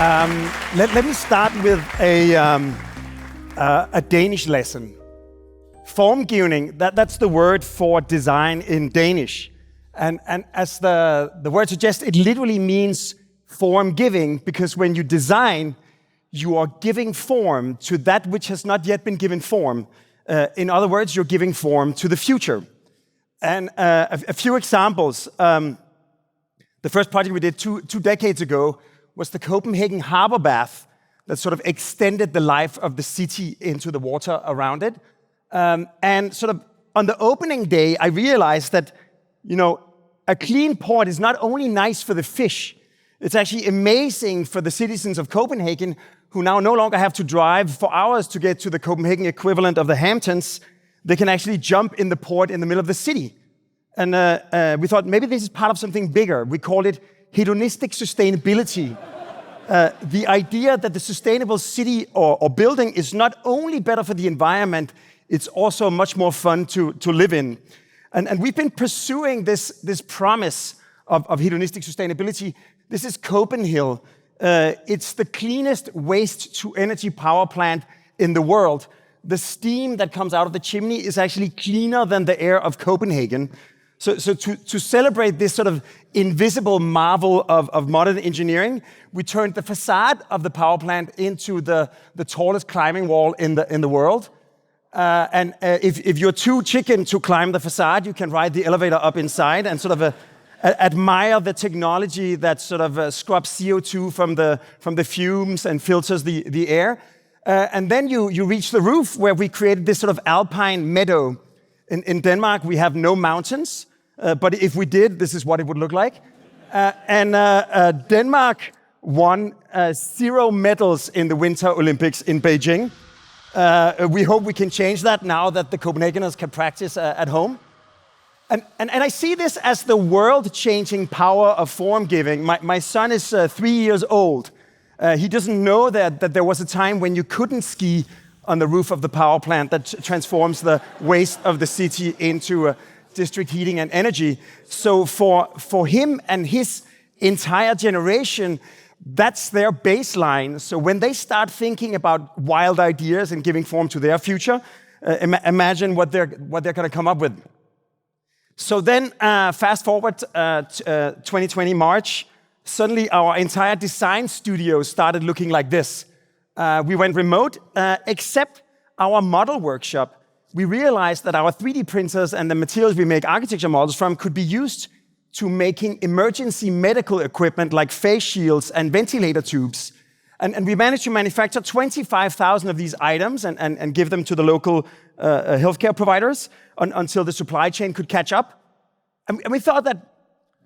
Let me start with a Danish lesson. Formgivning, that's the word for design in Danish. And as the word suggests, it literally means form giving, because when you design, you are giving form to that which has not yet been given form. In other words, you're giving form to the future. And a few examples. The first project we did two decades ago was the Copenhagen harbor bath that sort of extended the life of the city into the water around it. And sort of on the opening day, I realized that, a clean port is not only nice for the fish, it's actually amazing for the citizens of Copenhagen, who now no longer have to drive for hours to get to the Copenhagen equivalent of the Hamptons. They can actually jump in the port in the middle of the city. And we thought maybe this is part of something bigger. We called it Hedonistic sustainability. The idea that the sustainable city or building is not only better for the environment, it's also much more fun to live in. And we've been pursuing this promise of hedonistic sustainability. This is Copenhill. It's the cleanest waste-to-energy power plant in the world. The steam that comes out of the chimney is actually cleaner than the air of Copenhagen. So to celebrate this sort of invisible marvel of modern engineering, we turned the facade of the power plant into the tallest climbing wall in the world. And if you're too chicken to climb the facade, you can ride the elevator up inside and sort of admire the technology that sort of scrubs CO2 from the fumes and filters the air. And then you reach the roof, where we created this sort of alpine meadow. In Denmark, we have no mountains, but if we did, this is what it would look like. Denmark won 0 medals in the Winter Olympics in Beijing. We hope we can change that now that the Copenhageners can practice at home. And I see this as the world-changing power of form giving. My son is 3 years old. He doesn't know that there was a time when you couldn't ski on the roof of the power plant that transforms the waste of the city into district heating and energy. So for him and his entire generation, that's their baseline. So when they start thinking about wild ideas and giving form to their future, imagine what they're going to come up with. So then, fast forward 2020 March, suddenly our entire design studio started looking like this. We went remote, except our model workshop. We realized that our 3D printers and the materials we make architecture models from could be used to making emergency medical equipment like face shields and ventilator tubes. And we managed to manufacture 25,000 of these items and give them to the local healthcare providers until the supply chain could catch up. And we thought that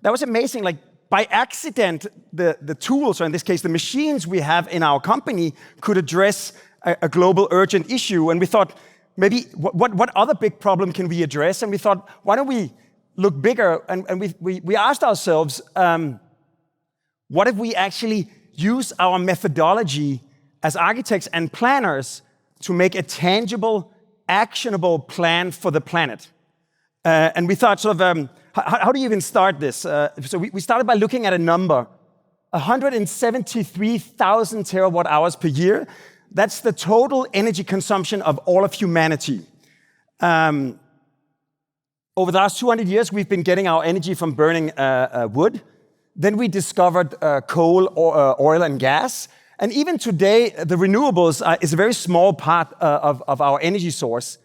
was amazing. Like, by accident, the tools, or in this case, the machines we have in our company, could address a global urgent issue. And we thought, maybe, what other big problem can we address? And we thought, why don't we look bigger? And we asked ourselves, what if we actually use our methodology as architects and planners to make a tangible, actionable plan for the planet? And we thought, sort of, how do you even start this? So we started by looking at a number: 173,000 terawatt hours per year. That's the total energy consumption of all of humanity. Over the last 200 years, we've been getting our energy from burning wood. Then we discovered coal, oil, and gas. And even today, the renewables is a very small part of our energy source.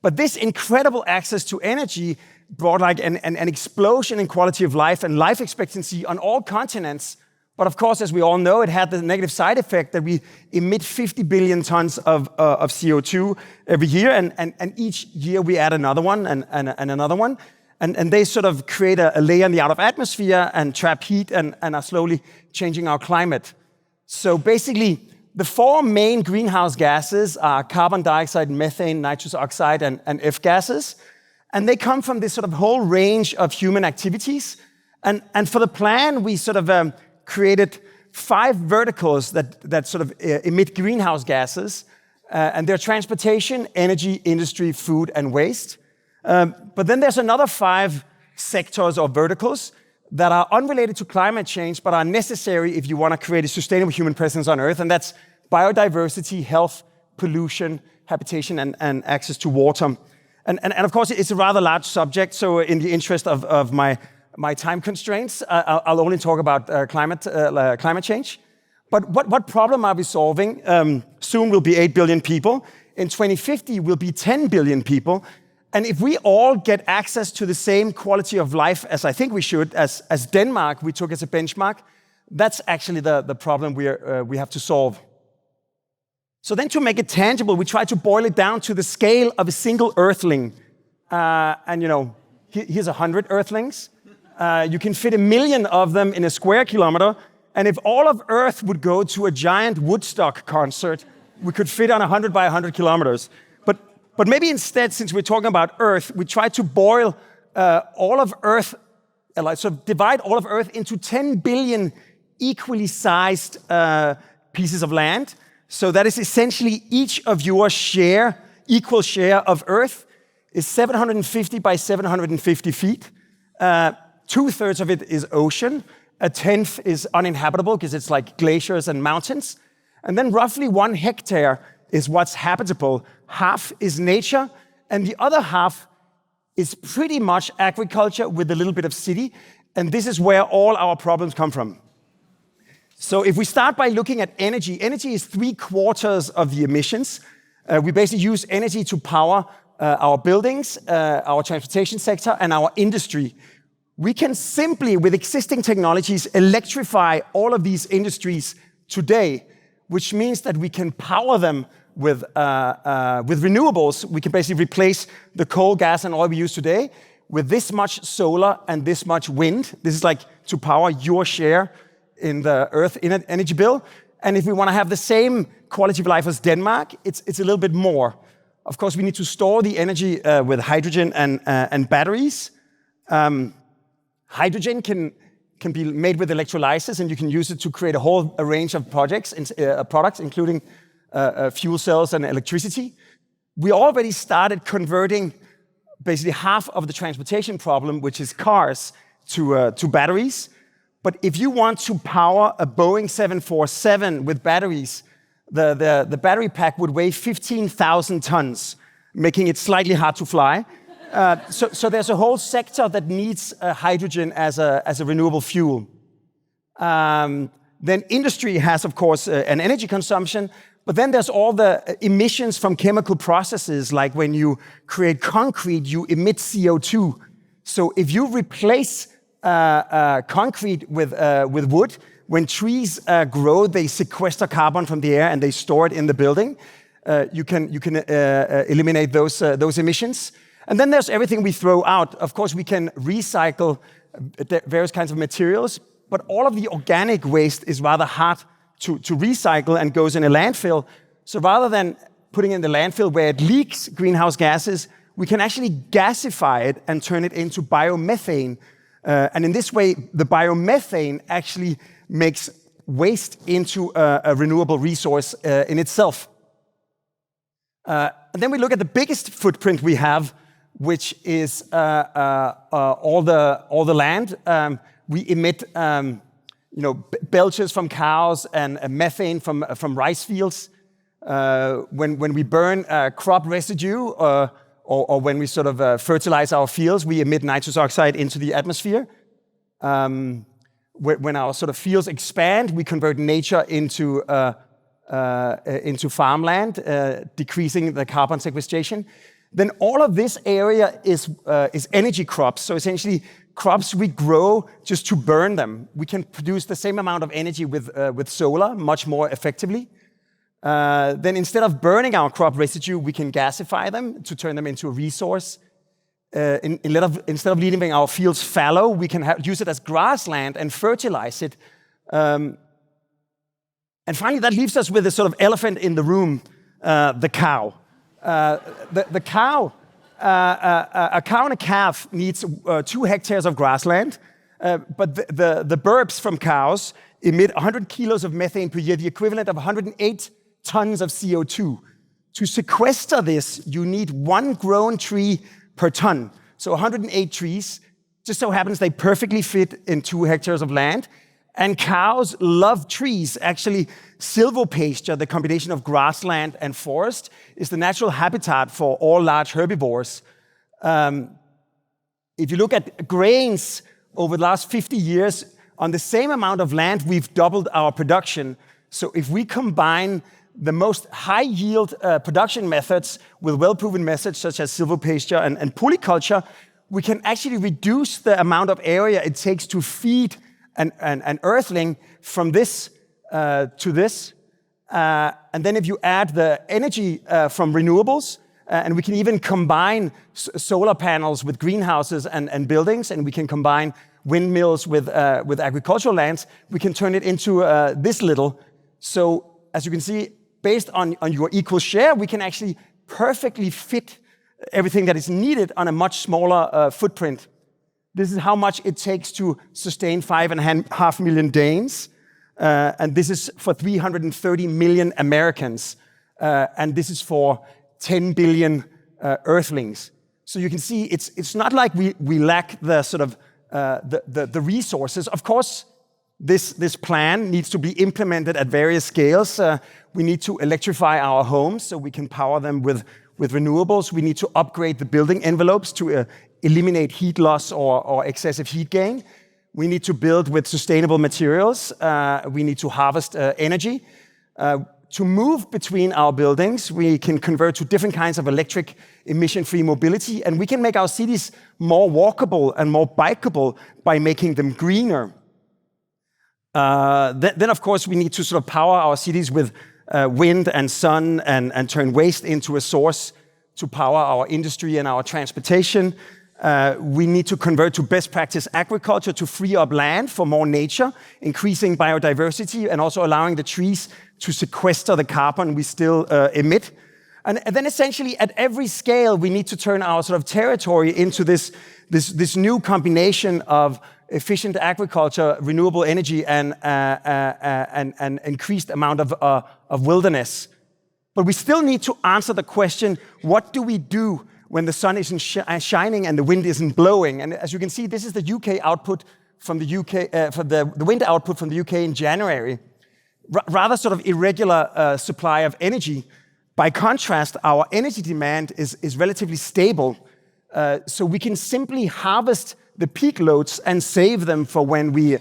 But this incredible access to energy brought like an explosion in quality of life and life expectancy on all continents. But of course, as we all know, it had the negative side effect that we emit 50 billion tons of CO2 every year. And each year we add another one and another one. And they sort of create a layer in the outer atmosphere and trap heat and are slowly changing our climate. So basically, the 4 main greenhouse gases are carbon dioxide, methane, nitrous oxide, and F gases. And they come from this sort of whole range of human activities. And for the plan, we sort of created 5 verticals that sort of emit greenhouse gases. And they're transportation, energy, industry, food, and waste. But then there's another 5 sectors or verticals that are unrelated to climate change, but are necessary if you want to create a sustainable human presence on Earth, and that's biodiversity, health, pollution, habitation, and access to water. And of course, it's a rather large subject, so in the interest of my time constraints, I'll only talk about climate change. But what problem are we solving? Soon we'll be 8 billion people. In 2050, we'll be 10 billion people. And if we all get access to the same quality of life as I think we should, as Denmark we took as a benchmark, that's actually the problem we have to solve. So then to make it tangible, we try to boil it down to the scale of a single earthling. And here's 100 earthlings. You can fit 1 million of them in a square kilometer. And if all of Earth would go to a giant Woodstock concert, we could fit on 100 by 100 kilometers. But maybe instead, since we're talking about Earth, we try to boil all of Earth, divide all of Earth into 10 billion equally sized pieces of land. So that is essentially each of your equal share of Earth is 750 by 750 feet. 2/3 of it is ocean. 1/10 is uninhabitable because it's like glaciers and mountains. And then roughly 1 hectare is what's habitable. Half is nature, and the other half is pretty much agriculture with a little bit of city. And this is where all our problems come from. So if we start by looking at energy, energy is 3/4 of the emissions. We basically use energy to power our buildings, our transportation sector, and our industry. We can simply, with existing technologies, electrify all of these industries today, which means that we can power them with renewables. We can basically replace the coal, gas, and oil we use today with this much solar and this much wind. This is like to power your share in the Earth energy bill. And if we want to have the same quality of life as Denmark, it's a little bit more. Of course, we need to store the energy with hydrogen and batteries. Hydrogen can be made with electrolysis, and you can use it to create a whole range of products, including fuel cells and electricity. We already started converting basically half of the transportation problem, which is cars, to batteries. But if you want to power a Boeing 747 with batteries, the battery pack would weigh 15,000 tons, making it slightly hard to fly. So there's a whole sector that needs hydrogen as a renewable fuel. Then industry has, of course, an energy consumption, but then there's all the emissions from chemical processes, like when you create concrete, you emit CO2. So if you replace concrete with wood, when trees grow, they sequester carbon from the air and they store it in the building. You can eliminate those emissions. And then there's everything we throw out. Of course, we can recycle various kinds of materials, but all of the organic waste is rather hard to recycle and goes in a landfill. So rather than putting it in the landfill where it leaks greenhouse gases, we can actually gasify it and turn it into biomethane. And in this way, the biomethane actually makes waste into a renewable resource in itself. And then we look at the biggest footprint we have, which is all the land. We emit belches from cows and methane from rice fields. When we burn crop residue or when we sort of fertilize our fields, we emit nitrous oxide into the atmosphere. When our sort of fields expand, we convert nature into farmland, decreasing the carbon sequestration. Then all of this area is energy crops. So essentially, crops we grow just to burn them. We can produce the same amount of energy with solar much more effectively. Then instead of burning our crop residue, we can gasify them to turn them into a resource. Instead of leaving our fields fallow, we can use it as grassland and fertilize it. And finally, that leaves us with the sort of elephant in the room, the cow. The cow, a cow and a calf needs 2 hectares of grassland, but the burps from cows emit 100 kilos of methane per year, the equivalent of 108 tons of CO2. To sequester this, you need 1 grown tree per ton, so 108 trees. Just so happens they perfectly fit in 2 hectares of land. And cows love trees. Actually, silvopasture, the combination of grassland and forest, is the natural habitat for all large herbivores. If you look at grains over the last 50 years, on the same amount of land, we've doubled our production. So if we combine the most high-yield production methods with well-proven methods such as silvopasture and polyculture, we can actually reduce the amount of area it takes to feed an earthling from this to this. And then if you add the energy from renewables, and we can even combine solar panels with greenhouses and buildings, and we can combine windmills with agricultural lands, we can turn it into this little. So as you can see, based on your equal share, we can actually perfectly fit everything that is needed on a much smaller footprint. This is how much it takes to sustain 5.5 million Danes. And this is for 330 million Americans. And this is for 10 billion earthlings. So you can see it's not like we lack the sort of the resources. Of course, this plan needs to be implemented at various scales. We need to electrify our homes so we can power them with renewables. We need to upgrade the building envelopes to eliminate heat loss or excessive heat gain. We need to build with sustainable materials. We need to harvest energy. To move between our buildings, we can convert to different kinds of electric emission-free mobility, and we can make our cities more walkable and more bikeable by making them greener. Then, of course, we need to sort of power our cities with wind and sun and turn waste into a source to power our industry and our transportation. We need to convert to best practice agriculture to free up land for more nature, increasing biodiversity, and also allowing the trees to sequester the carbon we still emit. And then essentially at every scale, we need to turn our sort of territory into this new combination of efficient agriculture, renewable energy, and increased amount of wilderness. But we still need to answer the question, what do we do when the sun isn't shining and the wind isn't blowing? And as you can see, this is the UK output from the UK, for the wind output from the UK in January. Rather sort of irregular supply of energy. By contrast, our energy demand is relatively stable. So we can simply harvest the peak loads and save them for when we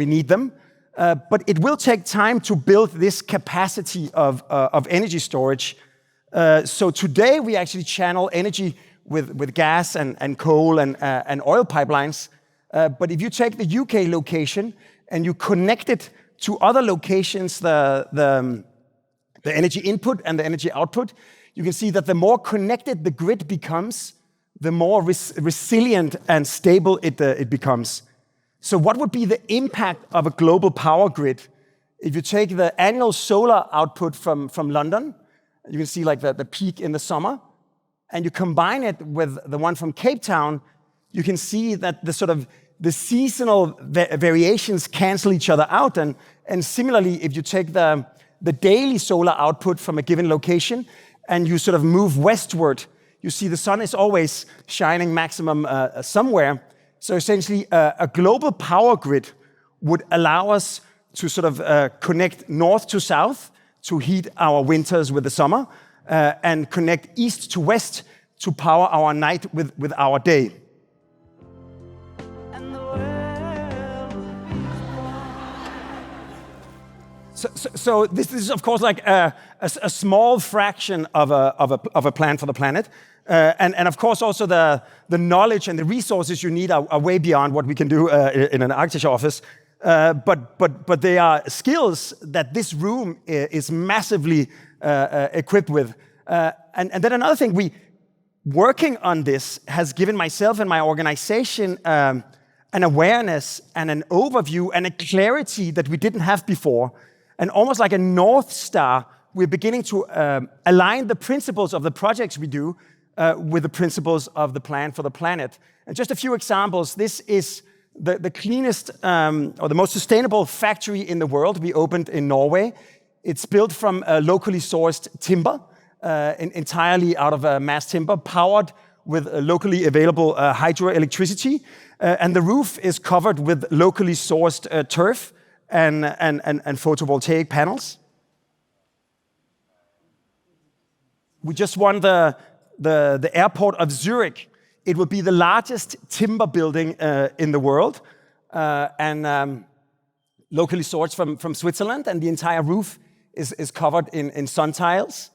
need them. But it will take time to build this capacity of energy storage. So today we actually channel energy with gas and coal and oil pipelines. But if you take the UK location and you connect it to other locations, the energy input and the energy output, you can see that the more connected the grid becomes, the more resilient and stable it becomes. So what would be the impact of a global power grid? If you take the annual solar output from London, you can see like the peak in the summer, and you combine it with the one from Cape Town, you can see that the seasonal variations cancel each other out. And similarly, if you take the daily solar output from a given location and you sort of move westward, you see the sun is always shining maximum somewhere. So essentially, a global power grid would allow us to sort of connect north to south to heat our winters with the summer, and connect east to west to power our night with our day. So this is, of course, like a small fraction of a plan for the planet. And of course, also the knowledge and the resources you need are way beyond what we can do in an architecture office. But they are skills that this room is massively equipped with. And then another thing, working on this has given myself and my organization an awareness and an overview and a clarity that we didn't have before. And almost like a North Star, we're beginning to align the principles of the projects we do with the principles of the plan for the planet. And just a few examples. This is the cleanest or the most sustainable factory in the world we opened in Norway. It's built from locally sourced timber, entirely out of mass timber, powered with locally available hydroelectricity, and the roof is covered with locally sourced turf and photovoltaic panels. We just won the airport of Zurich. It will be the largest timber building in the world, and locally sourced from Switzerland, and the entire roof is covered in sun tiles.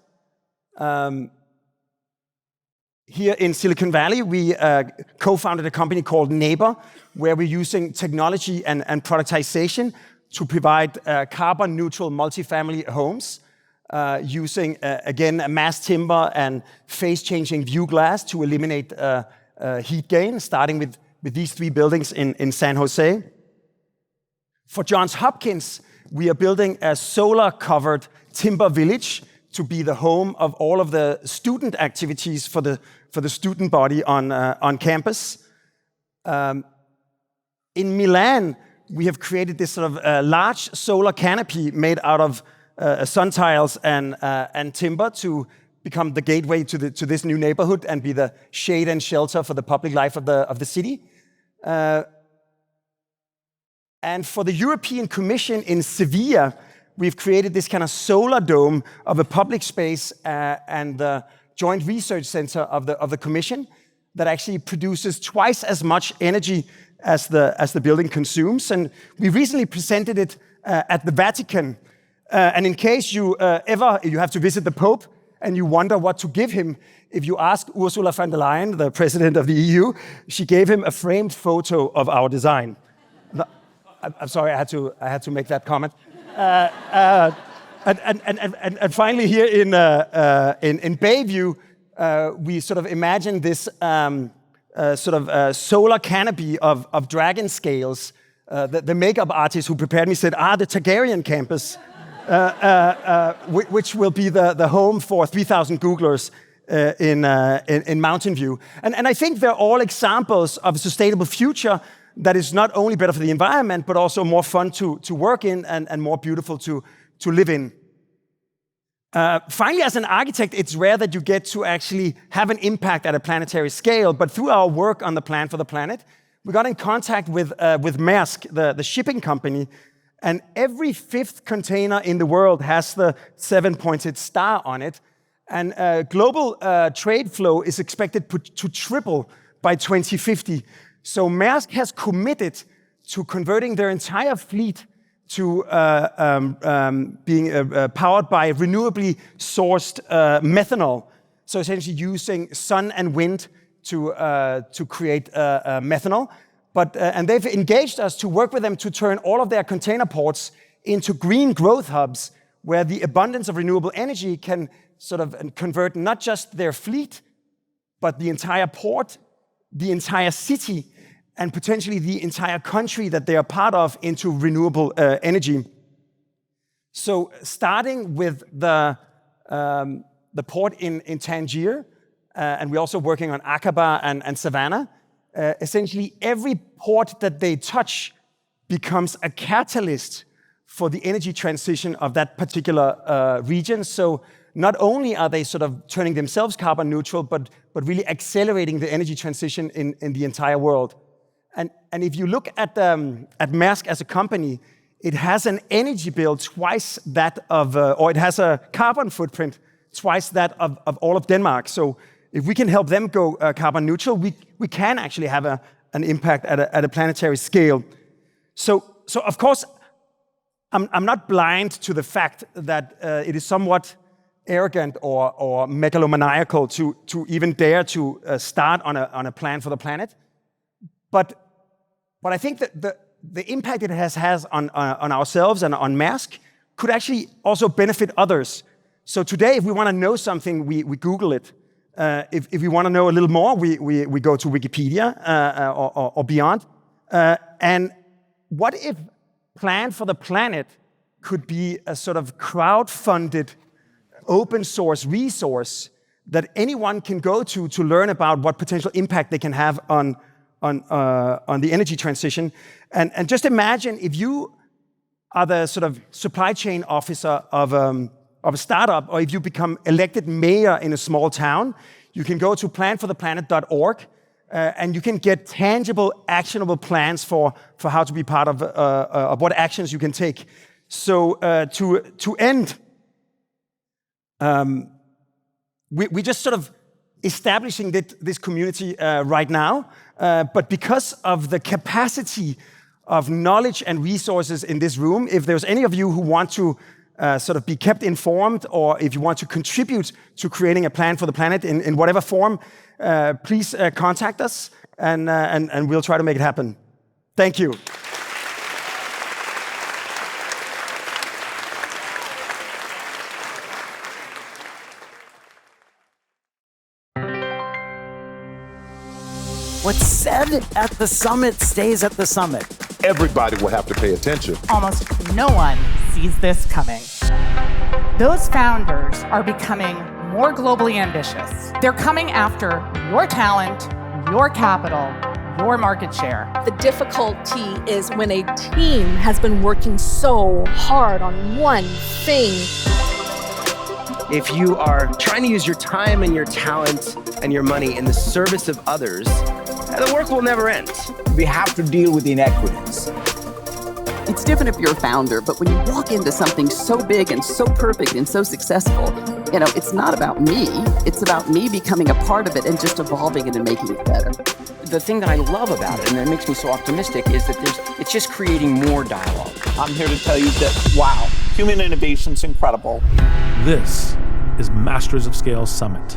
Here in Silicon Valley, we co-founded a company called Neighbor, where we're using technology and productization to provide carbon-neutral multifamily homes, using, again, mass timber and phase-changing view glass to eliminate heat gain, starting with these 3 buildings in San Jose. For Johns Hopkins, we are building a solar-covered timber village to be the home of all of the student activities for the student body on campus. In Milan, we have created this sort of large solar canopy made out of sun tiles and timber to become the gateway to this new neighborhood and be the shade and shelter for the public life of the city. And for the European Commission in Sevilla, we've created this kind of solar dome of a public space and the joint research center of the Commission that actually produces twice as much energy as the building consumes. And we recently presented it at the Vatican. And in case you have to visit the Pope and you wonder what to give him, if you ask Ursula von der Leyen, the president of the EU, she gave him a framed photo of our design. I'm sorry, I had to make that comment. And finally, here in Bayview, we sort of imagine this solar canopy of dragon scales. The makeup artist who prepared me said, the Targaryen campus, which will be the home for 3,000 Googlers in Mountain View. And I think they're all examples of a sustainable future that is not only better for the environment, but also more fun to work in and more beautiful to live in. Finally, as an architect, it's rare that you get to actually have an impact at a planetary scale, but through our work on the Plan for the Planet, we got in contact with Maersk, the shipping company, and every 5th container in the world has the 7-pointed star on it, and global trade flow is expected to triple by 2050. So Maersk has committed to converting their entire fleet to being powered by renewably sourced methanol. So essentially using sun and wind to create methanol. And they've engaged us to work with them to turn all of their container ports into green growth hubs where the abundance of renewable energy can sort of convert not just their fleet, but the entire port, the entire city, and potentially the entire country that they are part of into renewable energy. So starting with the port in Tangier, and we're also working on Aqaba and Savannah, essentially every port that they touch becomes a catalyst for the energy transition of that particular region. So not only are they sort of turning themselves carbon neutral, but really accelerating the energy transition in the entire world. And if you look at Maersk as a company, it has an energy bill twice that of, or it has a carbon footprint twice that of all of Denmark. So if we can help them go carbon neutral, we can actually have an impact at a planetary scale. So of course, I'm not blind to the fact that it is somewhat arrogant or megalomaniacal to even dare to start on a plan for the planet. But I think that the impact it has on ourselves and on Maersk could actually also benefit others. So today, if we want to know something, we Google it. If we want to know a little more, we go to Wikipedia or beyond. And what if Plan for the Planet could be a sort of crowd-funded, open-source resource that anyone can go to learn about what potential impact they can have on the energy transition. And just imagine if you are the sort of supply chain officer of a startup, or if you become elected mayor in a small town, you can go to planfortheplanet.org and you can get tangible, actionable plans for how to be part of what actions you can take. So to end, we're just sort of establishing this community right now, but because of the capacity of knowledge and resources in this room, if there's any of you who want to sort of be kept informed, or if you want to contribute to creating a plan for the planet in whatever form, please contact us, and we'll try to make it happen. Thank you. What's said at the summit stays at the summit. Everybody will have to pay attention. Almost no one sees this coming. Those founders are becoming more globally ambitious. They're coming after your talent, your capital, your market share. The difficulty is when a team has been working so hard on one thing. If you are trying to use your time and your talent and your money in the service of others, the work will never end. We have to deal with inequities. It's different if you're a founder, but when you walk into something so big and so perfect and so successful, it's not about me. It's about me becoming a part of it and just evolving it and making it better. The thing that I love about it, and that makes me so optimistic, is that it's just creating more dialogue. I'm here to tell you that, wow, human innovation's incredible. This is Masters of Scale Summit.